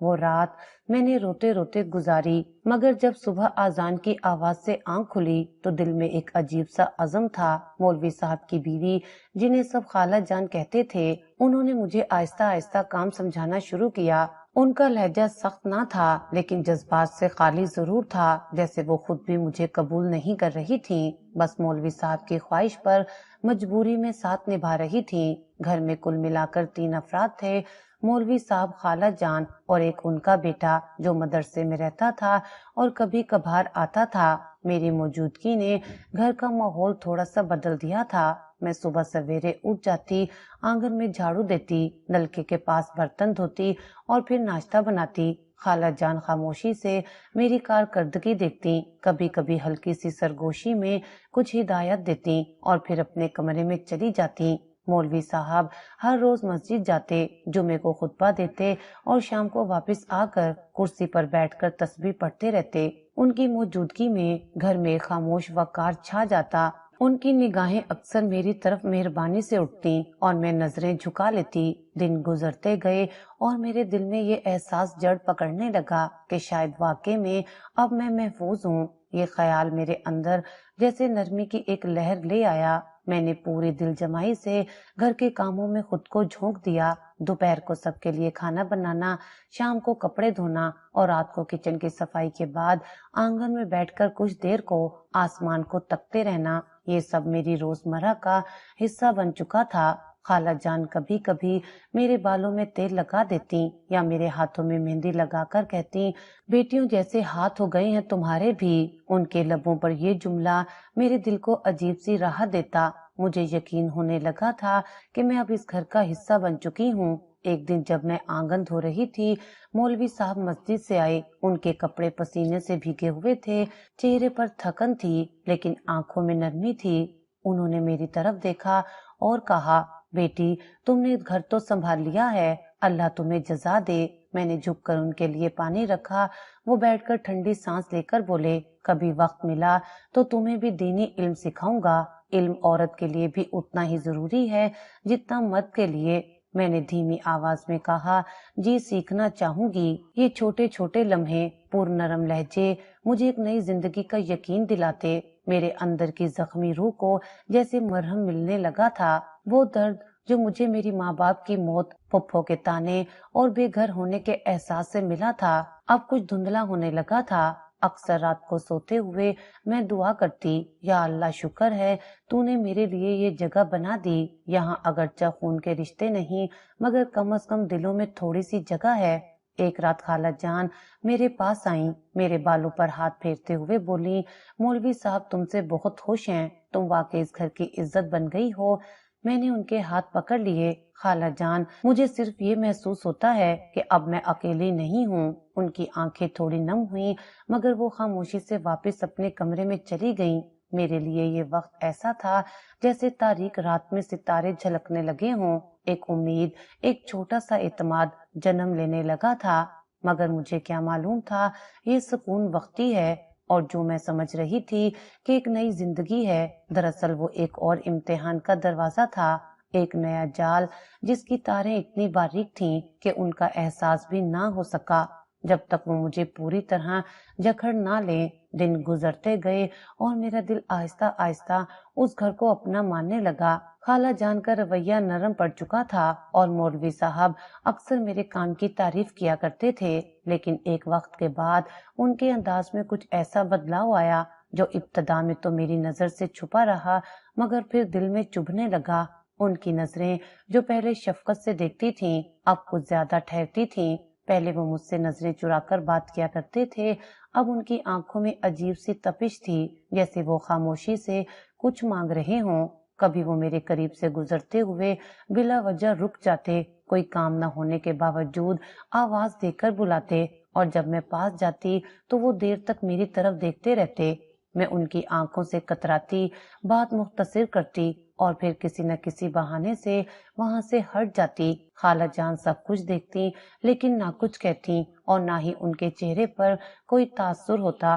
وہ رات میں نے روتے روتے گزاری، مگر جب صبح اذان کی آواز سے آنکھ کھلی تو دل میں ایک عجیب سا عزم تھا۔ مولوی صاحب کی بیوی، جنہیں سب خالہ جان کہتے تھے، انہوں نے مجھے آہستہ آہستہ کام سمجھانا شروع کیا۔ ان کا لہجہ سخت نہ تھا لیکن جذبات سے خالی ضرور تھا، جیسے وہ خود بھی مجھے قبول نہیں کر رہی تھیں، بس مولوی صاحب کی خواہش پر مجبوری میں ساتھ نبھا رہی تھیں۔ گھر میں کل ملا کر 3 افراد تھے، مولوی صاحب، خالہ جان اور ایک ان کا بیٹا جو مدرسے میں رہتا تھا اور کبھی کبھار آتا تھا۔ میری موجودگی نے گھر کا ماحول تھوڑا سا بدل دیا تھا۔ میں صبح سویرے اٹھ جاتی، آنگن میں جھاڑو دیتی، نلکے کے پاس برتن دھوتی اور پھر ناشتہ بناتی۔ خالہ جان خاموشی سے میری کارکردگی دیکھتی، کبھی کبھی ہلکی سی سرگوشی میں کچھ ہدایت دیتی اور پھر اپنے کمرے میں چلی جاتی۔ مولوی صاحب ہر روز مسجد جاتے، جمعے کو خطبہ دیتے اور شام کو واپس آ کر کرسی پر بیٹھ کر تسبیح پڑھتے رہتے۔ ان کی موجودگی میں گھر میں خاموش وقار چھا جاتا۔ ان کی نگاہیں اکثر میری طرف مہربانی سے اٹھتی اور میں نظریں جھکا لیتی۔ دن گزرتے گئے اور میرے دل میں یہ احساس جڑ پکڑنے لگا کہ شاید واقعے میں اب میں محفوظ ہوں۔ یہ خیال میرے اندر جیسے نرمی کی ایک لہر لے آیا۔ میں نے پوری دل جمائی سے گھر کے کاموں میں خود کو جھونک دیا۔ دوپہر کو سب کے لیے کھانا بنانا، شام کو کپڑے دھونا اور رات کو کچن کی صفائی کے بعد آنگن میں بیٹھ کر کچھ دیر کو آسمان کو تکتے رہنا، یہ سب میری روزمرہ کا حصہ بن چکا تھا۔ خالہ جان کبھی کبھی میرے بالوں میں تیل لگا دیتی یا میرے ہاتھوں میں مہندی لگا کر کہتی، بیٹیوں جیسے ہاتھ ہو گئے ہیں تمہارے بھی۔ ان کے لبوں پر یہ جملہ میرے دل کو عجیب سی راحت دیتا۔ مجھے یقین ہونے لگا تھا کہ میں اب اس گھر کا حصہ بن چکی ہوں۔ ایک دن جب میں آنگن دھو رہی تھی، مولوی صاحب مسجد سے آئے۔ ان کے کپڑے پسینے سے بھیگے ہوئے تھے، چہرے پر تھکن تھی لیکن آنکھوں میں نرمی تھی۔ انہوں نے میری طرف دیکھا اور کہا، بیٹی تم نے گھر تو سنبھال لیا ہے، اللہ تمہیں جزا دے۔ میں نے جھک کر ان کے لیے پانی رکھا۔ وہ بیٹھ کر ٹھنڈی سانس لے کر بولے، کبھی وقت ملا تو تمہیں بھی دینی علم سکھاؤں گا۔ علم عورت کے لیے بھی اتنا ہی ضروری ہے جتنا مرد کے لیے۔ میں نے دھیمی آواز میں کہا، جی سیکھنا چاہوں گی۔ یہ چھوٹے چھوٹے لمحے، پر نرم لہجے مجھے ایک نئی زندگی کا یقین دلاتے۔ میرے اندر کی زخمی روح کو جیسے مرہم ملنے لگا تھا۔ وہ درد جو مجھے میری ماں باپ کی موت، پھپھو کے تانے اور بے گھر ہونے کے احساس سے ملا تھا، اب کچھ دھندلا ہونے لگا تھا۔ اکثر رات کو سوتے ہوئے میں دعا کرتی، یا اللہ شکر ہے تو نے میرے لیے یہ جگہ بنا دی۔ یہاں اگرچہ خون کے رشتے نہیں مگر کم از کم دلوں میں تھوڑی سی جگہ ہے۔ ایک رات خالہ جان میرے پاس آئیں، میرے بالوں پر ہاتھ پھیرتے ہوئے بولی، مولوی صاحب تم سے بہت خوش ہیں، تم واقعی اس گھر کی عزت بن گئی ہو۔ میں نے ان کے ہاتھ پکڑ لیے۔ خالہ جان، مجھے صرف یہ محسوس ہوتا ہے کہ اب میں اکیلی نہیں ہوں۔ ان کی آنکھیں تھوڑی نم ہوئیں مگر وہ خاموشی سے واپس اپنے کمرے میں چلی گئیں۔ میرے لیے یہ وقت ایسا تھا جیسے تاریک رات میں ستارے جھلکنے لگے ہوں۔ ایک امید، ایک چھوٹا سا اعتماد جنم لینے لگا تھا، مگر مجھے کیا معلوم تھا یہ سکون وقتی ہے، اور جو میں سمجھ رہی تھی کہ ایک نئی زندگی ہے، دراصل وہ ایک اور امتحان کا دروازہ تھا، ایک نیا جال جس کی تاریں اتنی باریک تھیں کہ ان کا احساس بھی نہ ہو سکا جب تک وہ مجھے پوری طرح جکڑ نہ لیں۔ دن گزرتے گئے اور میرا دل آہستہ آہستہ اس گھر کو اپنا ماننے لگا۔ خالہ جان کا رویہ نرم پڑ چکا تھا اور مولوی صاحب اکثر میرے کام کی تعریف کیا کرتے تھے، لیکن ایک وقت کے بعد ان کے انداز میں کچھ ایسا بدلاؤ آیا جو ابتدا میں تو میری نظر سے چھپا رہا مگر پھر دل میں چبھنے لگا۔ ان کی نظریں جو پہلے شفقت سے دیکھتی تھیں اب کچھ زیادہ ٹھہرتی تھیں۔ پہلے وہ مجھ سے نظریں چرا کر بات کیا کرتے تھے، اب ان کی آنکھوں میں عجیب سی تپش تھی، جیسے وہ خاموشی سے کچھ مانگ رہے ہوں۔ کبھی وہ میرے قریب سے گزرتے ہوئے بلا وجہ رک جاتے، کوئی کام نہ ہونے کے باوجود آواز دے کر بلاتے، اور جب میں پاس جاتی تو وہ دیر تک میری طرف دیکھتے رہتے۔ میں ان کی آنکھوں سے کتراتی، بات مختصر کرتی اور پھر کسی نہ کسی بہانے سے وہاں سے ہٹ جاتی۔ خالہ جان سب کچھ دیکھتی لیکن نہ کچھ کہتی اور نہ ہی ان کے چہرے پر کوئی تاثر ہوتا۔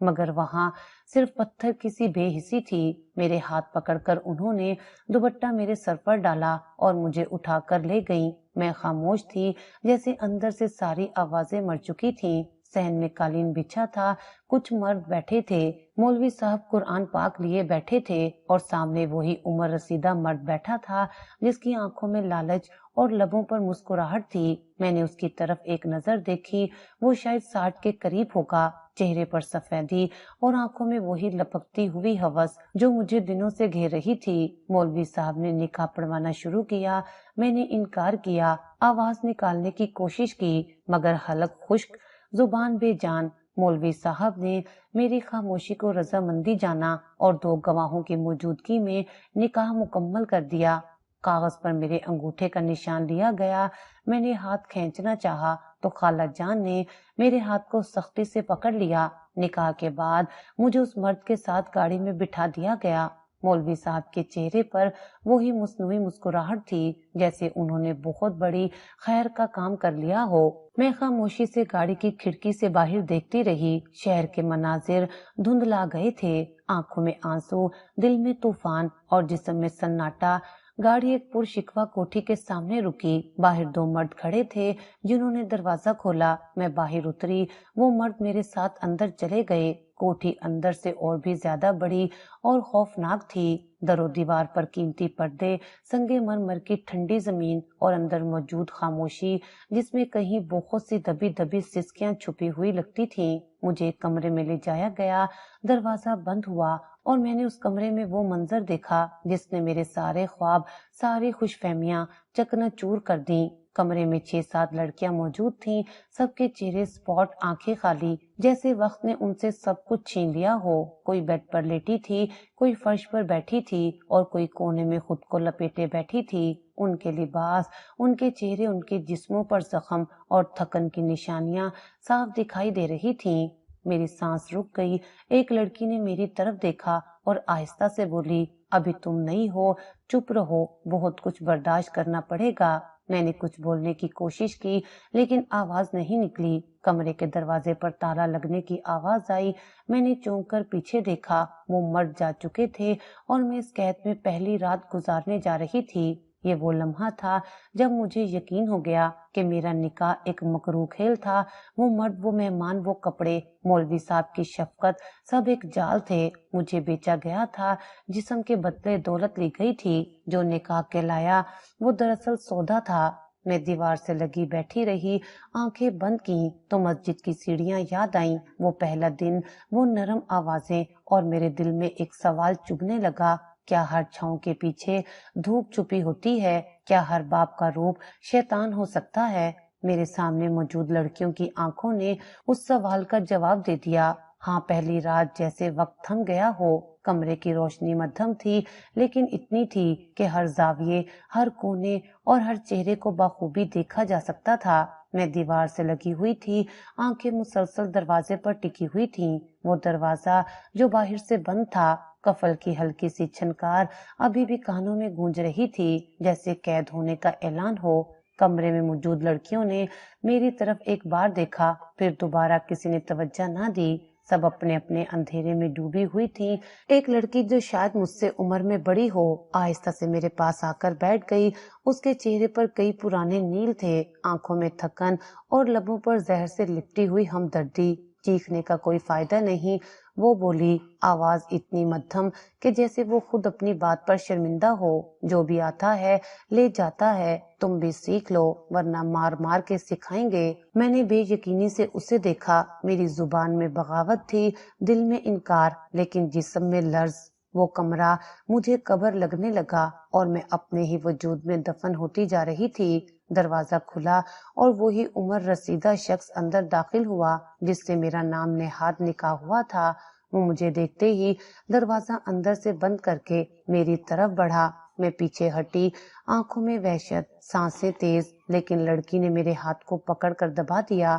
مگر وہاں صرف پتھر کی سی بے حسی تھی۔ میرے ہاتھ پکڑ کر انہوں نے دوپٹہ میرے سر پر ڈالا اور مجھے اٹھا کر لے گئیں۔ میں خاموش تھی، جیسے اندر سے ساری آوازیں مر چکی تھیں۔ صحن میں قالین بچھا تھا، کچھ مرد بیٹھے تھے، مولوی صاحب قرآن پاک لیے بیٹھے تھے اور سامنے وہی عمر رسیدہ مرد بیٹھا تھا جس کی آنکھوں میں لالچ اور لبوں پر مسکراہٹ تھی۔ میں نے اس کی طرف ایک نظر دیکھی، وہ شاید 60 کے قریب ہوگا، چہرے پر سفیدی اور آنکھوں میں وہی لپکتی ہوئی ہوس جو مجھے دنوں سے گھیر رہی تھی۔ مولوی صاحب نے نکاح پڑھوانا شروع کیا۔ میں نے انکار کیا، آواز نکالنے کی کوشش کی، مگر حلق خشک، زبان بے جان۔ مولوی صاحب نے میری خاموشی کو رضامندی جانا اور 2 گواہوں کی موجودگی میں نکاح مکمل کر دیا۔ کاغذ پر میرے انگوٹھے کا نشان لیا گیا۔ میں نے ہاتھ کھینچنا چاہا تو خالہ جان نے میرے ہاتھ کو سختی سے پکڑ لیا۔ نکاح کے بعد مجھے اس مرد کے ساتھ گاڑی میں بٹھا دیا گیا۔ مولوی صاحب کے چہرے پر وہی مصنوعی مسکراہٹ تھی، جیسے انہوں نے بہت بڑی خیر کا کام کر لیا ہو۔ میں خاموشی سے گاڑی کی کھڑکی سے باہر دیکھتی رہی۔ شہر کے مناظر دھندلا گئے تھے، آنکھوں میں آنسو، دل میں طوفان اور جسم میں سناٹا۔ گاڑی ایک پرشکوہ کوٹھی کے سامنے رکی۔ باہر 2 مرد کھڑے تھے جنہوں نے دروازہ کھولا۔ میں باہر اتری، وہ مرد میرے ساتھ اندر چلے گئے۔ کوٹھی اندر سے اور بھی زیادہ بڑی اور خوفناک تھی۔ در و دیوار پر قیمتی پردے، سنگ مرمر کی ٹھنڈی زمین اور اندر موجود خاموشی جس میں کہیں بہت سی دبی دبی سسکیاں چھپی ہوئی لگتی تھیں۔ مجھے ایک کمرے میں لے جایا گیا، دروازہ بند ہوا اور میں نے اس کمرے میں وہ منظر دیکھا جس نے میرے سارے خواب، ساری خوش فہمیاں چکنا چور کر دیں۔ کمرے میں 6-7 لڑکیاں موجود تھیں، سب کے چہرے سپاٹ، آنکھیں خالی، جیسے وقت نے ان سے سب کچھ چھین لیا ہو۔ کوئی بیڈ پر لیٹی تھی، کوئی فرش پر بیٹھی تھی اور کوئی کونے میں خود کو لپیٹے بیٹھی تھی۔ ان کے لباس، ان کے چہرے، ان کے جسموں پر زخم اور تھکن کی نشانیاں صاف دکھائی دے رہی تھیں۔ میری سانس رک گئی۔ ایک لڑکی نے میری طرف دیکھا اور آہستہ سے بولی، ابھی تم نہیں ہو، چپ رہو، بہت کچھ برداشت کرنا پڑے گا۔ میں نے کچھ بولنے کی کوشش کی لیکن آواز نہیں نکلی۔ کمرے کے دروازے پر تالا لگنے کی آواز آئی۔ میں نے چونک کر پیچھے دیکھا، وہ مرد جا چکے تھے اور میں اس قید میں پہلی رات گزارنے جا رہی تھی۔ یہ وہ لمحہ تھا جب مجھے یقین ہو گیا کہ میرا نکاح ایک مکروہ کھیل تھا۔ وہ مرد، وہ مہمان، وہ کپڑے، مولوی صاحب کی شفقت، سب ایک جال تھے۔ مجھے بیچا گیا تھا، جسم کے بدلے دولت لی گئی تھی۔ جو نکاح کہلایا وہ دراصل سودا تھا۔ میں دیوار سے لگی بیٹھی رہی، آنکھیں بند کیں تو مسجد کی سیڑھیاں یاد آئیں، وہ پہلا دن، وہ نرم آوازیں، اور میرے دل میں ایک سوال چبھنے لگا، کیا ہر چھاؤں کے پیچھے دھوپ چھپی ہوتی ہے؟ کیا ہر باپ کا روپ شیطان ہو سکتا ہے؟ میرے سامنے موجود لڑکیوں کی آنکھوں نے اس سوال کا جواب دے دیا۔ ہاں، پہلی رات جیسے وقت تھم گیا ہو۔ کمرے کی روشنی مدھم تھی لیکن اتنی تھی کہ ہر زاویے، ہر کونے اور ہر چہرے کو بخوبی دیکھا جا سکتا تھا۔ میں دیوار سے لگی ہوئی تھی، آنکھیں مسلسل دروازے پر ٹکی ہوئی تھیں۔ وہ دروازہ جو باہر سے بند تھا، قفل کی ہلکی سی چھنکار ابھی بھی کانوں میں گونج رہی تھی، جیسے قید ہونے کا اعلان ہو۔ کمرے میں موجود لڑکیوں نے میری طرف ایک بار دیکھا، پھر دوبارہ کسی نے توجہ نہ دی۔ سب اپنے اپنے اندھیرے میں ڈوبی ہوئی تھی۔ ایک لڑکی جو شاید مجھ سے عمر میں بڑی ہو، آہستہ سے میرے پاس آ کر بیٹھ گئی۔ اس کے چہرے پر کئی پرانے نیل تھے، آنکھوں میں تھکن اور لبوں پر زہر سے لپٹی ہوئی ہمدردی۔ چیخنے کا کوئی فائدہ نہیں، وہ بولی، آواز اتنی مدھم کہ جیسے وہ خود اپنی بات پر شرمندہ ہو، جو بھی آتا ہے لے جاتا ہے، تم بھی سیکھ لو ورنہ مار مار کے سکھائیں گے۔ میں نے بے یقینی سے اسے دیکھا۔ میری زبان میں بغاوت تھی، دل میں انکار، لیکن جسم میں لرز۔ وہ کمرہ مجھے قبر لگنے لگا اور میں اپنے ہی وجود میں دفن ہوتی جا رہی تھی۔ دروازہ کھلا اور وہی عمر رسیدہ شخص اندر داخل ہوا جس سے میرا نام نہاد نکاح ہوا تھا۔ وہ مجھے دیکھتے ہی دروازہ اندر سے بند کر کے میری طرف بڑھا۔ میں پیچھے ہٹی، آنکھوں میں وحشت، سانسیں تیز، لیکن لڑکی نے میرے ہاتھ کو پکڑ کر دبا دیا۔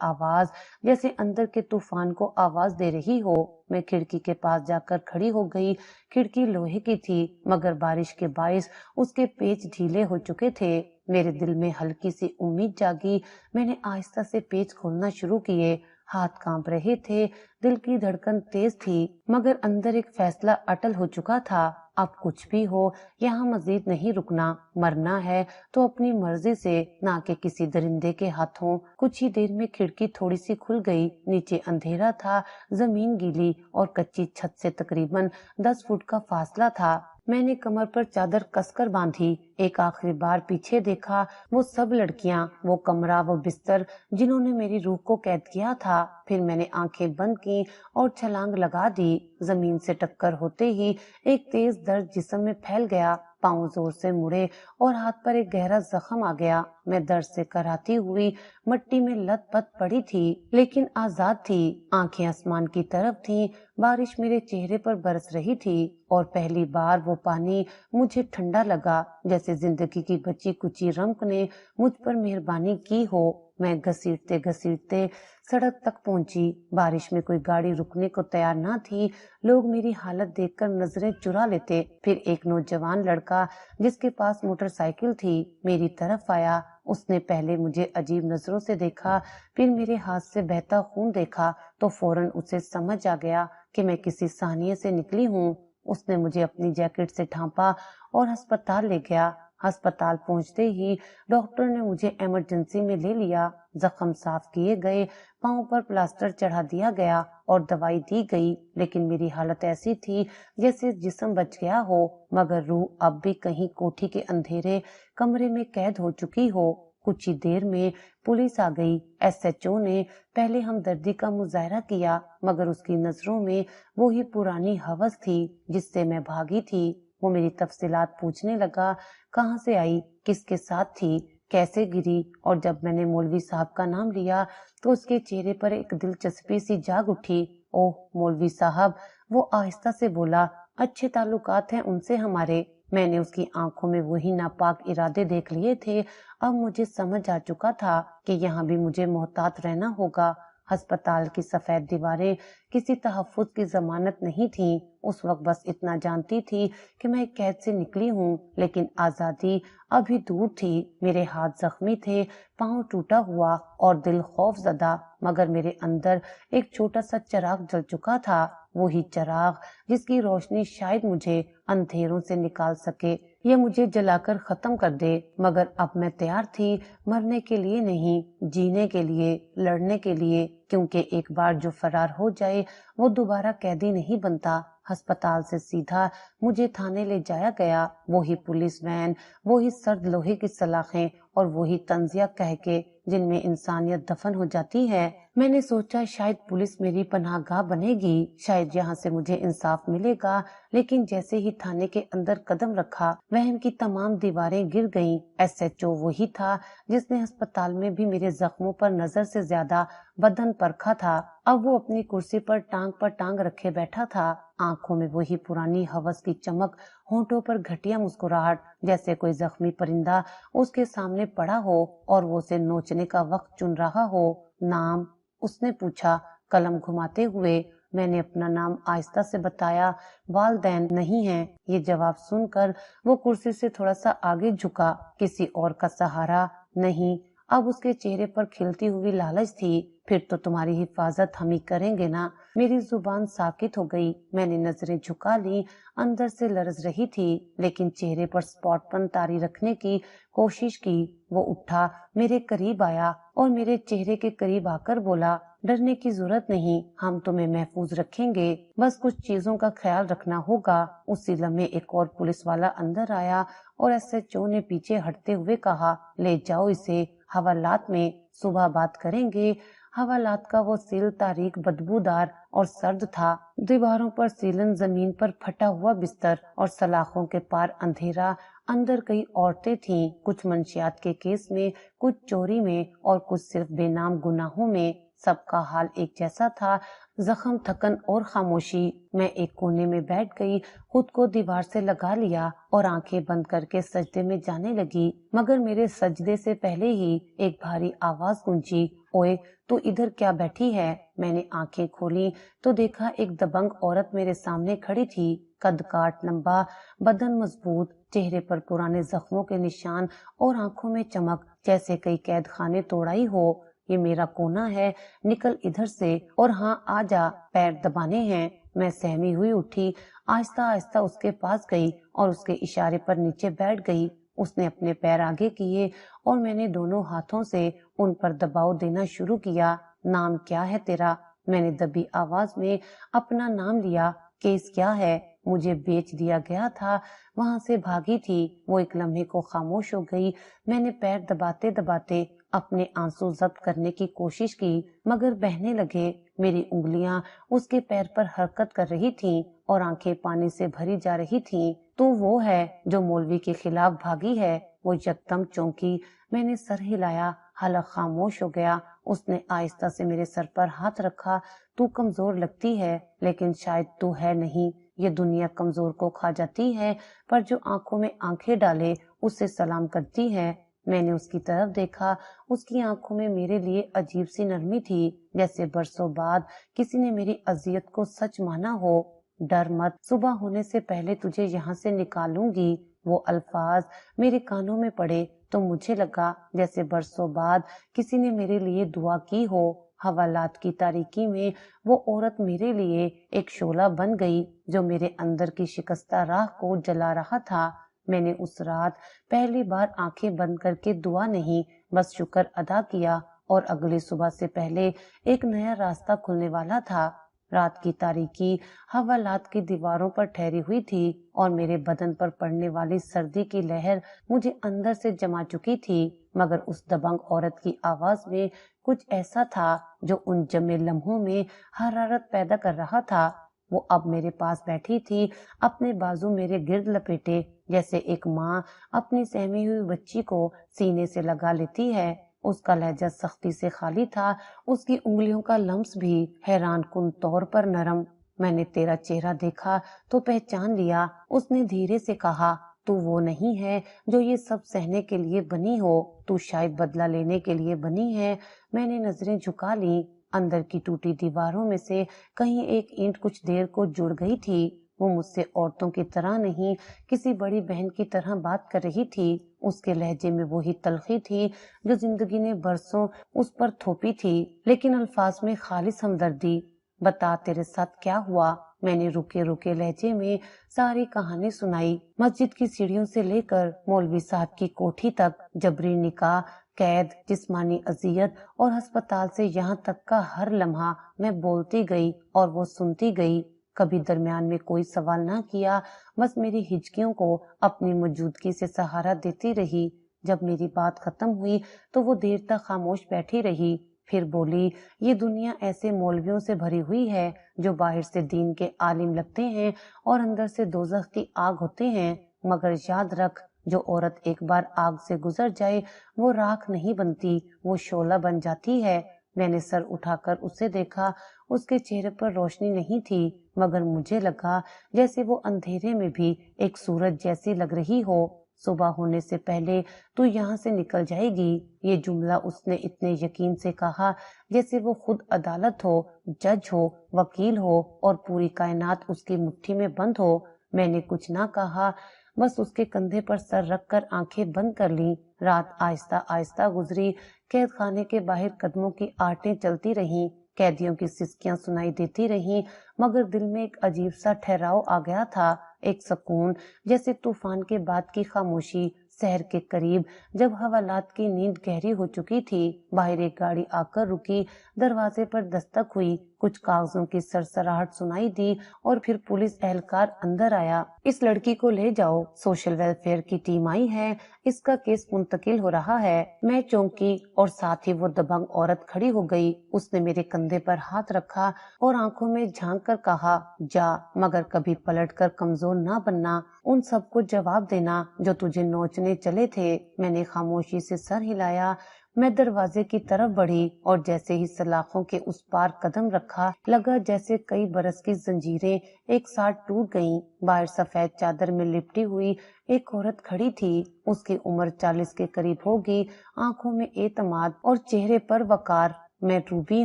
آواز جیسے اندر کے طوفان کو آواز دے رہی ہو۔ میں کھڑکی کے پاس جا کر کھڑی ہو گئی۔ کھڑکی لوہے کی تھی مگر بارش کے باعث اس کے پیچ ڈھیلے ہو چکے تھے۔ میرے دل میں ہلکی سی امید جاگی۔ میں نے آہستہ سے پیچ کھولنا شروع کیے۔ ہاتھ کانپ رہے تھے، دل کی دھڑکن تیز تھی، مگر اندر ایک فیصلہ اٹل ہو چکا تھا۔ اب کچھ بھی ہو، یہاں مزید نہیں رکنا۔ مرنا ہے تو اپنی مرضی سے، نہ کہ کسی درندے کے ہاتھوں۔ کچھ ہی دیر میں کھڑکی تھوڑی سی کھل گئی۔ نیچے اندھیرا تھا، زمین گیلی اور کچی چھت سے تقریباً 10 فٹ کا فاصلہ تھا۔ میں نے کمر پر چادر کس کر باندھی۔ ایک آخری بار پیچھے دیکھا، وہ سب لڑکیاں، وہ کمرہ، وہ بستر جنہوں نے میری روح کو قید کیا تھا۔ پھر میں نے آنکھیں بند کی اور چھلانگ لگا دی۔ زمین سے ٹکر ہوتے ہی ایک تیز درد جسم میں پھیل گیا۔ پاؤں زور سے مڑے اور ہاتھ پر ایک گہرا زخم آ گیا۔ میں درد سے کراہتی ہوئی مٹی میں لت پت پڑی تھی، لیکن آزاد تھی۔ آنکھیں آسمان کی طرف تھیں۔ بارش میرے چہرے پر برس رہی تھی اور پہلی بار وہ پانی مجھے ٹھنڈا لگا، جیسے زندگی کی بچی کچی رمق نے مجھ پر مہربانی کی ہو۔ میں گھسیٹتے گھسیٹتے سڑک تک پہنچی۔ بارش میں کوئی گاڑی رکنے کو تیار نہ تھی۔ لوگ میری حالت دیکھ کر نظریں چرا لیتے۔ پھر ایک نوجوان لڑکا جس کے پاس موٹر سائیکل تھی میری طرف آیا۔ اس نے پہلے مجھے عجیب نظروں سے دیکھا، پھر میرے ہاتھ سے بہتا خون دیکھا تو فوراً اسے سمجھ آ گیا کہ میں کسی صحانیے سے نکلی ہوں۔ اس نے مجھے اپنی جیکٹ سے ڈھانپا اور ہسپتال لے گیا۔ ہسپتال پہنچتے ہی ڈاکٹر نے مجھے ایمرجنسی میں لے لیا۔ زخم صاف کیے گئے، پاؤں پر پلاسٹر چڑھا دیا گیا اور دوائی دی گئی، لیکن میری حالت ایسی تھی جیسے جسم بچ گیا ہو مگر روح اب بھی کہیں کوٹھی کے اندھیرے کمرے میں قید ہو چکی ہو۔ کچھ ہی دیر میں پولیس آ گئی۔ ایس ایچ او نے پہلے ہمدردی کا مظاہرہ کیا مگر اس کی نظروں میں وہی پرانی ہوس تھی جس سے میں بھاگی تھی۔ وہ میری تفصیلات پوچھنے لگا، کہاں سے آئی، کس کے ساتھ تھی، کیسے گری، اور جب میں نے مولوی صاحب کا نام لیا تو اس کے چہرے پر ایک دلچسپی سی جاگ اٹھی۔ اوہ مولوی صاحب، وہ آہستہ سے بولا، اچھے تعلقات ہیں ان سے ہمارے۔ میں نے اس کی آنکھوں میں وہی ناپاک ارادے دیکھ لیے تھے۔ اب مجھے سمجھ آ چکا تھا کہ یہاں بھی مجھے محتاط رہنا ہوگا۔ ہسپتال کی سفید دیواریں کسی تحفظ کی ضمانت نہیں تھیں۔ اس وقت بس اتنا جانتی تھی کہ میں قید سے نکلی ہوں، لیکن آزادی ابھی دور تھی۔ میرے ہاتھ زخمی تھے، پاؤں ٹوٹا ہوا اور دل خوف زدہ، مگر میرے اندر ایک چھوٹا سا چراغ جل چکا تھا، وہی چراغ جس کی روشنی شاید مجھے اندھیروں سے نکال سکے یا مجھے جلا کر ختم کر دے۔ مگر اب میں تیار تھی، مرنے کے لیے نہیں، جینے کے لیے، لڑنے کے لیے، کیونکہ ایک بار جو فرار ہو جائے وہ دوبارہ قیدی نہیں بنتا۔ ہسپتال سے سیدھا مجھے تھانے لے جایا گیا۔ وہی پولیس وین، وہی سرد لوہے کی سلاخیں اور وہی طنزیہ کہکے جن میں انسانیت دفن ہو جاتی ہے۔ میں نے سوچا شاید پولیس میری پناہ گاہ بنے گی، شاید یہاں سے مجھے انصاف ملے گا، لیکن جیسے ہی تھانے کے اندر قدم رکھا وہم کی تمام دیواریں گر گئیں۔ ایس ایچ او وہی تھا جس نے ہسپتال میں بھی میرے زخموں پر نظر سے زیادہ بدن پرکھا تھا۔ اب وہ اپنی کرسی پر ٹانگ رکھے بیٹھا تھا، آنکھوں میں وہی پرانی ہوس کی چمک، ہونٹوں پر گھٹیا مسکراہٹ، جیسے کوئی زخمی پرندہ اس کے سامنے پڑا ہو اور وہ اسے نوچنے کا وقت چن رہا ہو۔ نام؟ اس نے پوچھا قلم گھماتے ہوئے۔ میں نے اپنا نام آہستہ سے بتایا۔ والدین نہیں ہیں۔ یہ جواب سن کر وہ کرسی سے تھوڑا سا آگے جھکا۔ کسی اور کا سہارا نہیں؟ اب اس کے چہرے پر کھلتی ہوئی لالچ تھی۔ پھر تو تمہاری حفاظت ہم ہی کریں گے نا؟ میری زبان ساکت ہو گئی۔ میں نے نظریں جھکا لی، اندر سے لرز رہی تھی، لیکن چہرے پر سپاٹ پن طاری رکھنے کی کوشش کی۔ وہ اٹھا، میرے قریب آیا اور میرے چہرے کے قریب آ کر بولا، ڈرنے کی ضرورت نہیں، ہم تمہیں محفوظ رکھیں گے، بس کچھ چیزوں کا خیال رکھنا ہوگا۔ اسی لمحے ایک اور پولیس والا اندر آیا اور ایس ایچ او نے پیچھے ہٹتے ہوئے کہا، لے جاؤ اسے حوالات میں، صبح بات کریں گے۔ حوالات کا وہ سیل تاریک، بدبودار اور سرد تھا۔ دیواروں پر سیلن، زمین پر پھٹا ہوا بستر اور سلاخوں کے پار اندھیرا۔ اندر کئی عورتیں تھیں، کچھ منشیات کے کیس میں، کچھ چوری میں اور کچھ صرف بے نام گناہوں میں۔ سب کا حال ایک جیسا تھا، زخم، تھکن اور خاموشی۔ میں ایک کونے میں بیٹھ گئی، خود کو دیوار سے لگا لیا اور آنکھیں بند کر کے سجدے میں جانے لگی، مگر میرے سجدے سے پہلے ہی ایک بھاری آواز گونجی، اوئے تو ادھر کیا بیٹھی ہے؟ میں نے آنکھیں کھولی تو دیکھا ایک دبنگ عورت میرے سامنے کھڑی تھی، قد کاٹ لمبا، بدن مضبوط، چہرے پر پرانے زخموں کے نشان اور آنکھوں میں چمک جیسے کئی قید خانے توڑائی ہو۔ یہ میرا کونا ہے، نکل ادھر سے، اور ہاں آ جا، پیر دبانے ہیں۔ میں سہمی ہوئی اٹھی، آہستہ آہستہ اس کے پاس گئی اور اس کے اشارے پر نیچے بیٹھ گئی۔ اس نے اپنے پیر آگے کیے اور میں نے دونوں ہاتھوں سے ان پر دباؤ دینا شروع کیا۔ نام کیا ہے تیرا؟ میں نے دبی آواز میں اپنا نام لیا۔ کیس کیا ہے؟ مجھے بیچ دیا گیا تھا، وہاں سے بھاگی تھی۔ وہ ایک لمحے کو خاموش ہو گئی۔ میں نے پیر دباتے دباتے اپنے آنسو ضبط کرنے کی کوشش کی، مگر بہنے لگے۔ میری انگلیاں اس کے پیر پر حرکت کر رہی تھیں اور آنکھیں پانی سے بھری جا رہی تھیں۔ تو وہ ہے جو مولوی کے خلاف بھاگی ہے؟ وہ یکدم چونکی۔ میں نے سر ہلایا، حلق خاموش ہو گیا۔ اس نے آہستہ سے میرے سر پر ہاتھ رکھا۔ تو کمزور لگتی ہے، لیکن شاید تو ہے نہیں۔ یہ دنیا کمزور کو کھا جاتی ہے، پر جو آنکھوں میں آنکھیں ڈالے اسے سلام کرتی ہے۔ میں نے اس کی طرف دیکھا، اس کی آنکھوں میں میرے لیے عجیب سی نرمی تھی، جیسے برسوں بعد کسی نے میری اذیت کو سچ مانا ہو۔ ڈر مت، صبح ہونے سے پہلے تجھے یہاں سے نکالوں گی۔ وہ الفاظ میرے کانوں میں پڑے تو مجھے لگا جیسے برسوں بعد کسی نے میرے لیے دعا کی ہو۔ حوالات کی تاریکی میں وہ عورت میرے لیے ایک شعلہ بن گئی جو میرے اندر کی شکستہ راہ کو جلا رہا تھا۔ میں نے اس رات پہلی بار آنکھیں بند کر کے دعا نہیں، بس شکر ادا کیا، اور اگلی صبح سے پہلے ایک نیا راستہ کھلنے والا تھا۔ رات کی تاریکی حوالات کی دیواروں پر ٹھہری ہوئی تھی اور میرے بدن پر پڑنے والی سردی کی لہر مجھے اندر سے جما چکی تھی، مگر اس دبنگ عورت کی آواز میں کچھ ایسا تھا جو ان جمے لمحوں میں حرارت پیدا کر رہا تھا۔ وہ اب میرے پاس بیٹھی تھی، اپنے بازو میرے گرد لپیٹے، جیسے ایک ماں اپنی سہمی ہوئی بچی کو سینے سے لگا لیتی ہے۔ اس کا لہجہ سختی سے خالی تھا، اس کی انگلیوں کا لمس بھی حیران کن طور پر نرم۔ میں نے تیرا چہرہ دیکھا تو پہچان لیا، اس نے دھیرے سے کہا۔ تو وہ نہیں ہے جو یہ سب سہنے کے لیے بنی ہو، تو شاید بدلہ لینے کے لیے بنی ہے۔ میں نے نظریں جھکا لیں۔ اندر کی ٹوٹی دیواروں میں سے کہیں ایک اینٹ کچھ دیر کو جڑ گئی تھی۔ وہ مجھ سے عورتوں کی طرح نہیں، کسی بڑی بہن کی طرح بات کر رہی تھی۔ اس کے لہجے میں وہی تلخی تھی جو زندگی نے برسوں اس پر تھوپی تھی، لیکن الفاظ میں خالص ہمدردی۔ بتا تیرے ساتھ کیا ہوا؟ میں نے رکے رکے لہجے میں ساری کہانی سنائی، مسجد کی سیڑھیوں سے لے کر مولوی صاحب کی کوٹھی تک، جبری نکاح، قید، جسمانی اذیت اور ہسپتال سے یہاں تک کا ہر لمحہ میں بولتی گئی اور وہ سنتی گئی۔ کبھی درمیان میں کوئی سوال نہ کیا، بس میری ہچکیوں کو اپنی موجودگی سے سہارا دیتی رہی۔ جب میری بات ختم ہوئی تو وہ دیر تک خاموش بیٹھی رہی، پھر بولی، یہ دنیا ایسے مولویوں سے بھری ہوئی ہے جو باہر سے دین کے عالم لگتے ہیں اور اندر سے دوزخ کی آگ ہوتے ہیں، مگر یاد رکھ، جو عورت ایک بار آگ سے گزر جائے وہ راکھ نہیں بنتی، وہ شعلہ بن جاتی ہے۔ میں نے سر اٹھا کر اسے دیکھا، اس کے چہرے پر روشنی نہیں تھی، مگر مجھے لگا جیسے وہ اندھیرے میں بھی ایک سورج جیسی لگ رہی ہو۔ صبح ہونے سے پہلے تو یہاں سے نکل جائے گی۔ یہ جملہ اس نے اتنے یقین سے کہا جیسے وہ خود عدالت ہو، جج ہو، وکیل ہو اور پوری کائنات اس کی مٹھی میں بند ہو۔ میں نے کچھ نہ کہا، بس اس کے کندھے پر سر رکھ کر آنکھیں بند کر لیں۔ رات آہستہ آہستہ گزری، قید خانے کے باہر قدموں کی آہٹیں چلتی رہیں، قیدیوں کی سسکیاں سنائی دیتی رہیں، مگر دل میں ایک عجیب سا ٹھہراؤ آ گیا تھا، ایک سکون، جیسے طوفان کے بعد کی خاموشی۔ شہر کے قریب جب حوالات کی نیند گہری ہو چکی تھی، باہر ایک گاڑی آ کر رکی، دروازے پر دستک ہوئی، کچھ کاغذوں کی سرسراہٹ سنائی دی اور پھر پولیس اہلکار اندر آیا۔ اس لڑکی کو لے جاؤ، سوشل ویلفیئر کی ٹیم آئی ہے، اس کا کیس منتقل ہو رہا ہے۔ میں چونکی اور ساتھ ہی وہ دبنگ عورت کھڑی ہو گئی۔ اس نے میرے کندھے پر ہاتھ رکھا اور آنکھوں میں جھانک کر کہا، جا، مگر کبھی پلٹ کر کمزور نہ بننا، ان سب کو جواب دینا جو تجھے نوچنے چلے تھے۔ میں نے خاموشی سے سر ہلایا۔ میں دروازے کی طرف بڑھی اور جیسے ہی سلاخوں کے اس پار قدم رکھا لگا جیسے کئی برس کی زنجیریں ایک ساتھ ٹوٹ گئیں۔ باہر سفید چادر میں لپٹی ہوئی ایک عورت کھڑی تھی۔ اس کی عمر 40 کے قریب ہوگی، آنکھوں میں اعتماد اور چہرے پر وقار۔ میں روبی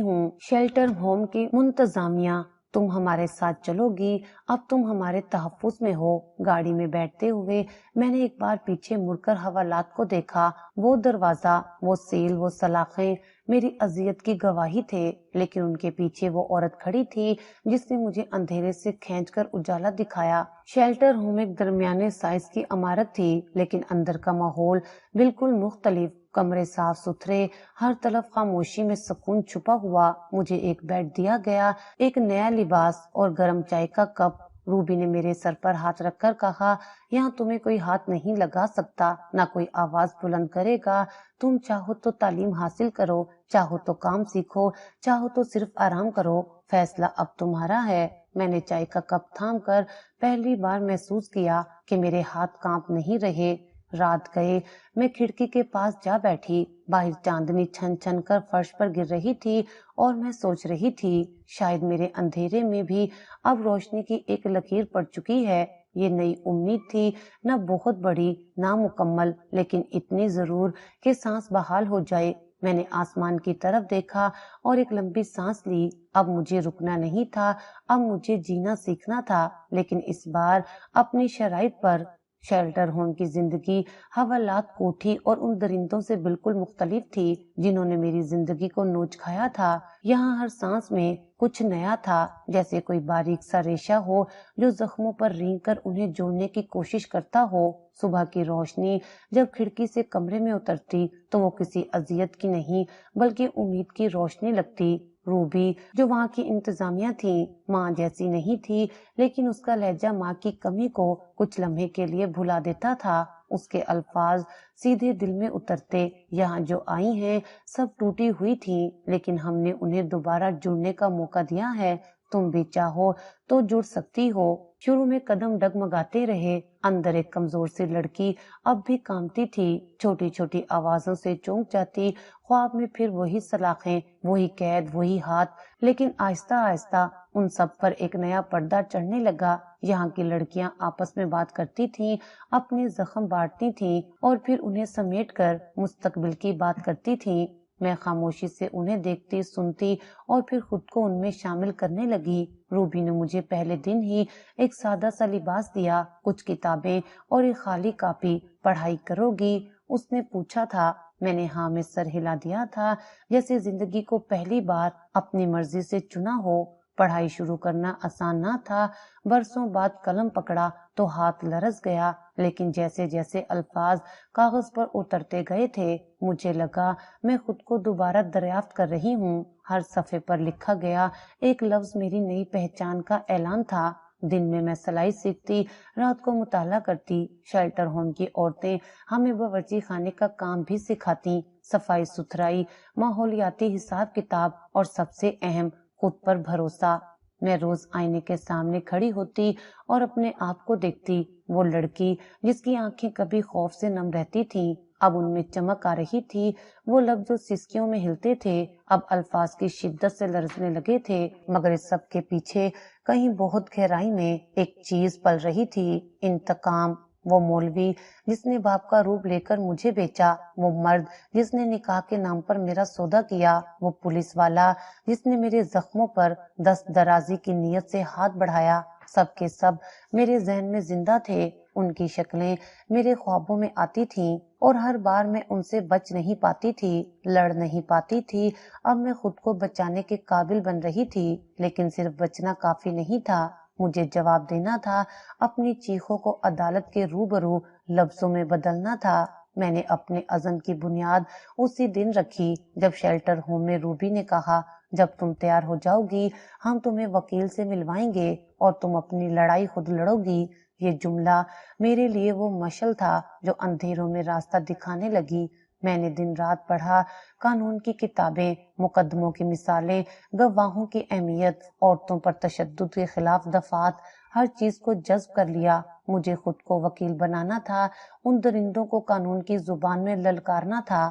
ہوں، شیلٹر ہوم کی منتظامیہ۔ تم ہمارے ساتھ چلو گی، اب تم ہمارے تحفظ میں ہو۔ گاڑی میں بیٹھتے ہوئے میں نے ایک بار پیچھے مڑ کر حوالات کو دیکھا۔ وہ دروازہ، وہ سیل، وہ سلاخیں میری اذیت کی گواہی تھے، لیکن ان کے پیچھے وہ عورت کھڑی تھی جس نے مجھے اندھیرے سے کھینچ کر اجالا دکھایا۔ شیلٹر ہوم ایک درمیانے سائز کی عمارت تھی، لیکن اندر کا ماحول بالکل مختلف۔ کمرے صاف ستھرے، ہر طرف خاموشی میں سکون چھپا ہوا۔ مجھے ایک بیڈ دیا گیا، ایک نیا لباس اور گرم چائے کا کپ۔ روبی نے میرے سر پر ہاتھ رکھ کر کہا، یہاں تمہیں کوئی ہاتھ نہیں لگا سکتا، نہ کوئی آواز بلند کرے گا۔ تم چاہو تو تعلیم حاصل کرو، چاہو تو کام سیکھو، چاہو تو صرف آرام کرو، فیصلہ اب تمہارا ہے۔ میں نے چائے کا کپ تھام کر پہلی بار محسوس کیا کہ میرے ہاتھ کانپ نہیں رہے۔ رات گئے میں کھڑکی کے پاس جا بیٹھی۔ باہر چاندنی چھن چھن کر فرش پر گر رہی تھی اور میں سوچ رہی تھی شاید میرے اندھیرے میں بھی اب روشنی کی ایک لکیر پڑ چکی ہے۔ یہ نئی امید تھی، نہ بہت بڑی نہ مکمل، لیکن اتنی ضرور کہ سانس بحال ہو جائے۔ میں نے آسمان کی طرف دیکھا اور ایک لمبی سانس لی۔ اب مجھے رکنا نہیں تھا، اب مجھے جینا سیکھنا تھا، لیکن اس بار اپنی شرائط پر۔ شیلٹر ہوم کی زندگی حوالات کوٹھی اور ان درندوں سے بالکل مختلف تھی جنہوں نے میری زندگی کو نوچ کھایا تھا۔ یہاں ہر سانس میں کچھ نیا تھا، جیسے کوئی باریک سا ریشہ ہو جو زخموں پر رینگ کر انہیں جوڑنے کی کوشش کرتا ہو۔ صبح کی روشنی جب کھڑکی سے کمرے میں اترتی تو وہ کسی اذیت کی نہیں بلکہ امید کی روشنی لگتی۔ روبی جو وہاں کی انتظامیہ تھی، ماں جیسی نہیں تھی، لیکن اس کا لہجہ ماں کی کمی کو کچھ لمحے کے لیے بھلا دیتا تھا۔ اس کے الفاظ سیدھے دل میں اترتے، یہاں جو آئی ہیں سب ٹوٹی ہوئی تھیں، لیکن ہم نے انہیں دوبارہ جڑنے کا موقع دیا ہے۔ تم بھی چاہو تو جڑ سکتی ہو۔ شروع میں قدم ڈگمگاتے رہے۔ اندر ایک کمزور سی لڑکی اب بھی کانپتی تھی، چھوٹی چھوٹی آوازوں سے چونک جاتی۔ خواب میں پھر وہی سلاخیں، وہی قید، وہی ہاتھ، لیکن آہستہ آہستہ ان سب پر ایک نیا پردہ چڑھنے لگا۔ یہاں کی لڑکیاں آپس میں بات کرتی تھیں، اپنے زخم بانٹتی تھیں اور پھر انہیں سمیٹ کر مستقبل کی بات کرتی تھیں۔ میں خاموشی سے انہیں دیکھتی، سنتی اور پھر خود کو ان میں شامل کرنے لگی۔ روبی نے مجھے پہلے دن ہی ایک سادہ سا لباس دیا، کچھ کتابیں اور ایک خالی کاپی۔ پڑھائی کرو گی؟ اس نے پوچھا تھا۔ میں نے ہاں میں سر ہلا دیا تھا، جیسے زندگی کو پہلی بار اپنی مرضی سے چنا ہو۔ پڑھائی شروع کرنا آسان نہ تھا۔ برسوں بعد قلم پکڑا تو ہاتھ لرز گیا، لیکن جیسے جیسے الفاظ کاغذ پر اترتے گئے تھے مجھے لگا میں خود کو دوبارہ دریافت کر رہی ہوں۔ ہر صفحے پر لکھا گیا ایک لفظ میری نئی پہچان کا اعلان تھا۔ دن میں سلائی سیکھتی، رات کو مطالعہ کرتی۔ شیلٹر ہوم کی عورتیں ہمیں باورچی خانے کا کام بھی سکھاتی، صفائی ستھرائی، ماحولیاتی حساب کتاب اور سب سے اہم خود پر بھروسہ۔ میں روز آئینے کے سامنے کھڑی ہوتی اور اپنے آپ کو دیکھتی۔ وہ لڑکی جس کی آنکھیں کبھی خوف سے نم رہتی تھیں اب ان میں چمک آ رہی تھی۔ وہ لفظ جو سسکیوں میں ہلتے تھے اب الفاظ کی شدت سے لرزنے لگے تھے، مگر اس سب کے پیچھے کہیں بہت گہرائی میں ایک چیز پل رہی تھی، انتقام۔ وہ مولوی جس نے باپ کا روپ لے کر مجھے بیچا، وہ مرد جس نے نکاح کے نام پر میرا سودا کیا، وہ پولیس والا جس نے میرے زخموں پر دست درازی کی نیت سے ہاتھ بڑھایا، سب کے سب میرے ذہن میں زندہ تھے۔ ان کی شکلیں میرے خوابوں میں آتی تھیں اور ہر بار میں ان سے بچ نہیں پاتی تھی، لڑ نہیں پاتی تھی۔ اب میں خود کو بچانے کے قابل بن رہی تھی، لیکن صرف بچنا کافی نہیں تھا، مجھے جواب دینا تھا، اپنی چیخوں کو عدالت کے روبرو لفظوں میں بدلنا تھا۔ میں نے اپنے عزم کی بنیاد اسی دن رکھی جب شیلٹر ہوم میں روبی نے کہا، جب تم تیار ہو جاؤ گی ہم تمہیں وکیل سے ملوائیں گے اور تم اپنی لڑائی خود لڑو گی۔ یہ جملہ میرے لیے وہ مشعل تھا جو اندھیروں میں راستہ دکھانے لگی۔ میں نے دن رات پڑھا، قانون کی کتابیں، مقدموں کی مثالیں، گواہوں کی اہمیت، عورتوں پر تشدد کے خلاف دفعات، ہر چیز کو جذب کر لیا۔ مجھے خود کو وکیل بنانا تھا، ان درندوں کو قانون کی زبان میں للکارنا تھا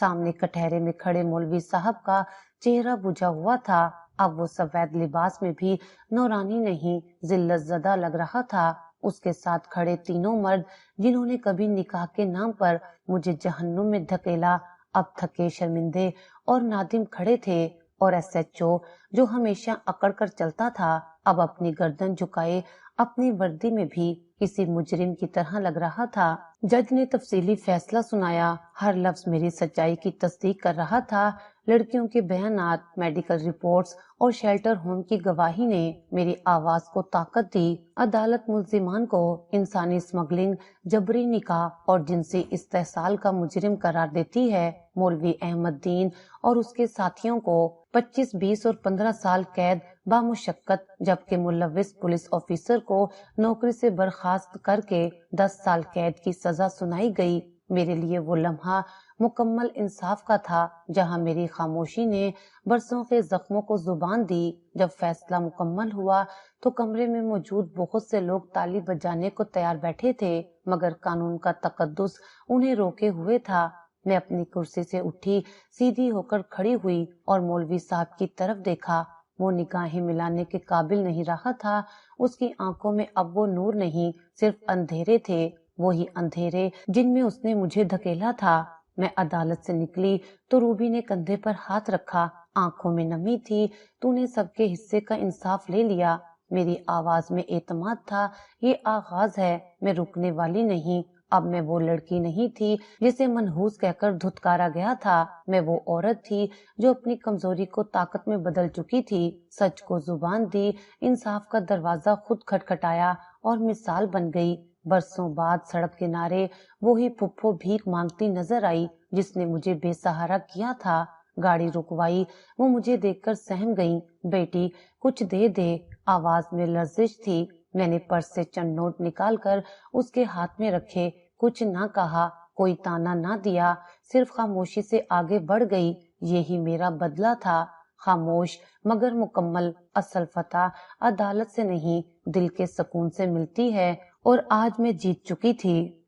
سامنے کٹہرے میں کھڑے مولوی صاحب کا چہرہ بجھا ہوا تھا، اب وہ سفید لباس میں بھی نورانی نہیں، ذلت زدہ لگ رہا تھا۔ اس کے ساتھ کھڑے تینوں مرد جنہوں نے کبھی نکاح کے نام پر مجھے جہنم میں دھکیلا، اب تھکے شرمندے اور نادم کھڑے تھے، اور ایس ایچ او جو ہمیشہ اکڑ کر چلتا تھا اب اپنی گردن جھکائے اپنی وردی میں بھی کسی مجرم کی طرح لگ رہا تھا۔ جج نے تفصیلی فیصلہ سنایا، ہر لفظ میری سچائی کی تصدیق کر رہا تھا۔ لڑکیوں کے بیانات، میڈیکل رپورٹس اور شیلٹر ہوم کی گواہی نے میری آواز کو طاقت دی۔ عدالت ملزمان کو انسانی اسمگلنگ، جبری نکاح اور جنسی استحصال کا مجرم قرار دیتی ہے۔ مولوی احمد دین اور اس کے ساتھیوں کو 25، 20 اور 15 سال قید بامشقت، جبکہ ملوث پولیس آفیسر کو نوکری سے برخاست کر کے 10 سال قید کی سزا سنائی گئی۔ میرے لیے وہ لمحہ مکمل انصاف کا تھا جہاں میری خاموشی نے برسوں کے زخموں کو زبان دی۔ جب فیصلہ مکمل ہوا تو کمرے میں موجود بہت سے لوگ تالی بجانے کو تیار بیٹھے تھے، مگر قانون کا تقدس انہیں روکے ہوئے تھا۔ میں اپنی کرسی سے اٹھی، سیدھی ہو کر کھڑی ہوئی اور مولوی صاحب کی طرف دیکھا۔ وہ نگاہیں ملانے کے قابل نہیں رہا تھا، اس کی آنکھوں میں اب وہ نور نہیں، صرف اندھیرے تھے، وہی اندھیرے جن میں اس نے مجھے دھکیلا تھا۔ میں عدالت سے نکلی تو روبی نے کندھے پر ہاتھ رکھا، آنکھوں میں نمی تھی۔ تو نے سب کے حصے کا انصاف لے لیا۔ میری آواز میں اعتماد تھا، یہ آغاز ہے، میں رکنے والی نہیں۔ اب میں وہ لڑکی نہیں تھی جسے منحوس کہہ کر دھتکارا گیا تھا، میں وہ عورت تھی جو اپنی کمزوری کو طاقت میں بدل چکی تھی، سچ کو زبان دی، انصاف کا دروازہ خود کھٹکھٹایا اور مثال بن گئی۔ برسوں بعد سڑک کنارے وہی پھپھو بھیک مانگتی نظر آئی جس نے مجھے بے سہارا کیا تھا۔ گاڑی رکوائی، وہ مجھے دیکھ کر سہم گئی۔ بیٹی کچھ دے دے، آواز میں لرزش تھی۔ میں نے پرس سے چند نوٹ نکال کر اس کے ہاتھ میں رکھے، کچھ نہ کہا، کوئی تانا نہ دیا، صرف خاموشی سے آگے بڑھ گئی۔ یہی میرا بدلہ تھا، خاموش مگر مکمل۔ اصل فتح عدالت سے نہیں، دل کے سکون سے ملتی ہے، اور آج میں جیت چکی تھی۔